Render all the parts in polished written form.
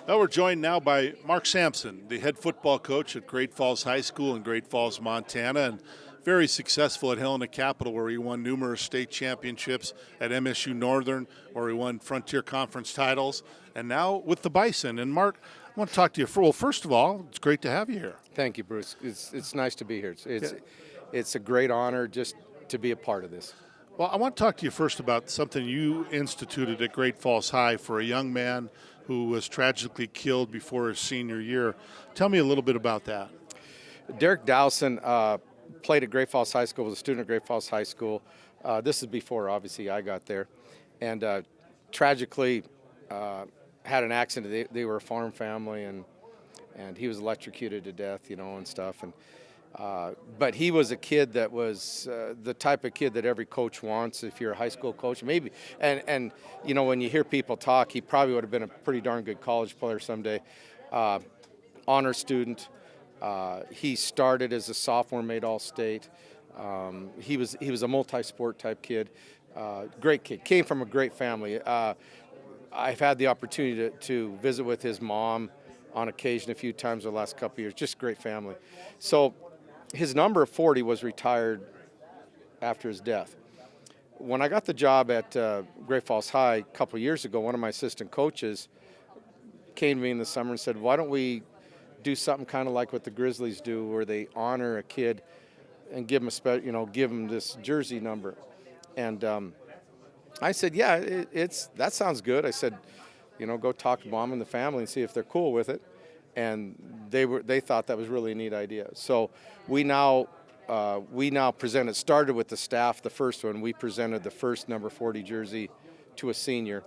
Well, we're joined now by Mark Samson, the head football coach at Great Falls High School in Great Falls, Montana, and very successful at Helena Capital, where he won numerous state championships, at MSU Northern, where he won Frontier Conference titles, and now with the Bison. And Mark, I want to talk to you. Well, first of all, it's great to have you here. Thank you, Bruce. It's nice to be here. It's a great honor just to be a part of this. Well, I want to talk to you first about something you instituted at Great Falls High for a young man who was tragically killed before his senior year. Tell me a little bit about that. Derek Dowson played at Great Falls High School, was a student at Great Falls High School. This is before, obviously, I got there. And tragically had an accident. They were a farm family, and he was electrocuted to death, and stuff. And but he was a kid that was the type of kid that every coach wants if you're a high school coach. Maybe, and when you hear people talk, he probably would have been a pretty darn good college player someday. Honor student. He started as a sophomore, made All-State. He was a multi-sport type kid. Great kid. Came from a great family. I've had the opportunity to visit with his mom on occasion a few times the last couple of years. Just great family. So his number 40 was retired after his death. When I got the job at Great Falls High a couple of years ago, one of my assistant coaches came to me in the summer and said, why don't we do something kind of like what the Grizzlies do, where they honor a kid and give him give him this jersey number. And I said, yeah, that sounds good. I said, go talk to mom and the family and see if they're cool with it. And they thought that was really a neat idea. So we now present. It started with the staff. The first one, we presented the first number 40 jersey to a senior,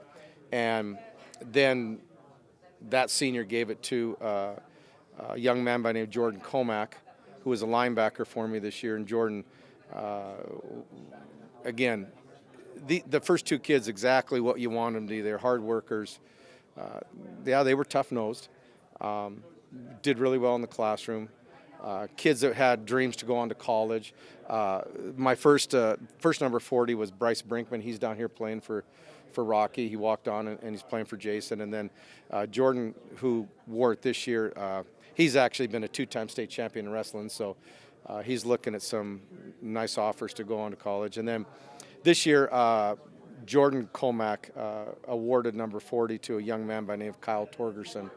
and then that senior gave it to a young man by the name of Jordan Comack, who was a linebacker for me this year. And Jordan, again, the first two kids, exactly what you want them to be. They're hard workers. They were tough-nosed. Did really well in the classroom. Kids that had dreams to go on to college. My first number 40 was Bryce Brinkman. He's down here playing for Rocky. He walked on and he's playing for Jason. And then Jordan, who wore it this year, he's actually been a two-time state champion in wrestling, so he's looking at some nice offers to go on to college. And then this year, Jordan Comack awarded number 40 to a young man by the name of Kyle Torgerson,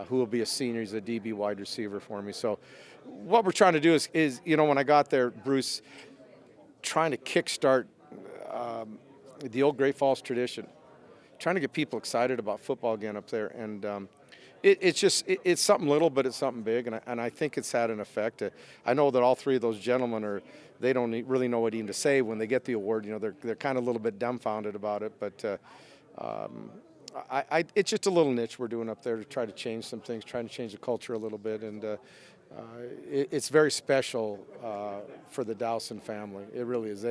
who will be a senior. He's a DB wide receiver for me. So what we're trying to do is when I got there, Bruce, trying to kickstart the old Great Falls tradition, trying to get people excited about football again up there. And it's something little, but it's something big, and I think it's had an effect. I know that all three of those gentlemen they don't really know what even to say when they get the award. They're kind of a little bit dumbfounded about it, but it's just a little niche we're doing up there to try to change some things, trying to change the culture a little bit, and it's very special for the Dowson family. It really is.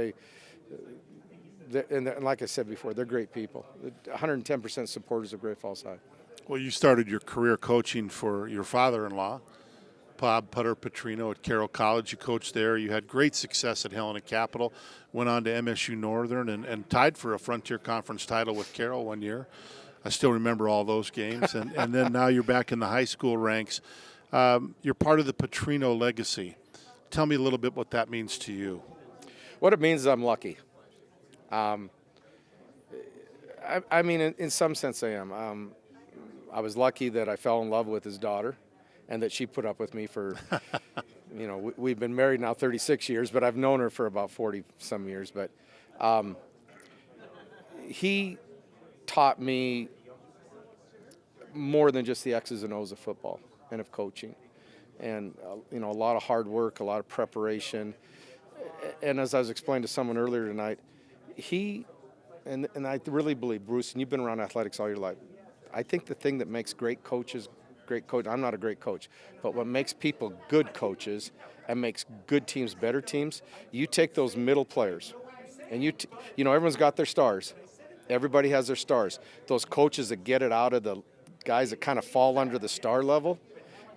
And like I said before, they're great people. 110% supporters of Great Falls High. Well, you started your career coaching for your father-in-law, Bob Putter Petrino, at Carroll College. You coached there. You had great success at Helena Capital, went on to MSU Northern, and tied for a Frontier Conference title with Carroll one year. I still remember all those games. And then now you're back in the high school ranks. You're part of the Petrino legacy. Tell me a little bit what that means to you. What it means is I'm lucky. I mean, in some sense I am. I was lucky that I fell in love with his daughter and that she put up with me for, we've been married now 36 years, but I've known her for about 40 some years. But he taught me more than just the X's and O's of football and of coaching. And, a lot of hard work, a lot of preparation. And as I was explaining to someone earlier tonight, and I really believe, Bruce, and you've been around athletics all your life, I think the thing that makes great coaches great coach. I'm not a great coach, but what makes people good coaches and makes good teams better teams, you take those middle players, and everyone's got their stars. Everybody has their stars. Those coaches that get it out of the guys that kind of fall under the star level,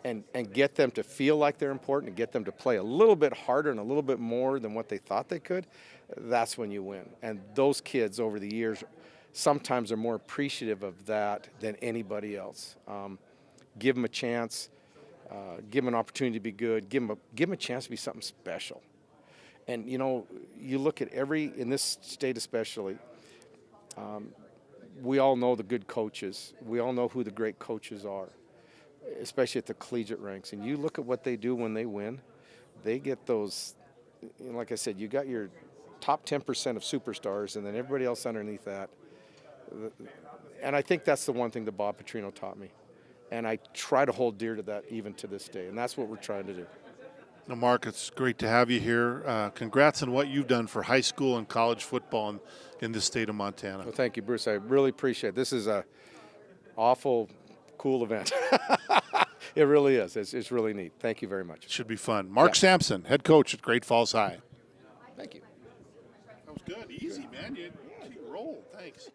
and get them to feel like they're important and get them to play a little bit harder and a little bit more than what they thought they could, that's when you win. And those kids over the years sometimes are more appreciative of that than anybody else. Give them a chance, give them an opportunity to be good, give them a chance to be something special. And you look at in this state especially, we all know the good coaches. We all know who the great coaches are, especially at the collegiate ranks. And you look at what they do when they win, they get those, like I said, you got your top 10% of superstars and then everybody else underneath that. And I think that's the one thing that Bob Petrino taught me. And I try to hold dear to that even to this day. And that's what we're trying to do. Now, Mark, it's great to have you here. Congrats on what you've done for high school and college football in the state of Montana. Well, thank you, Bruce. I really appreciate it. This is a awful cool event. It really is. It's really neat. Thank you very much. It should be fun. Mark Samson, head coach at Great Falls High. Thank you. That was good. Easy, man. You rolled. Thanks.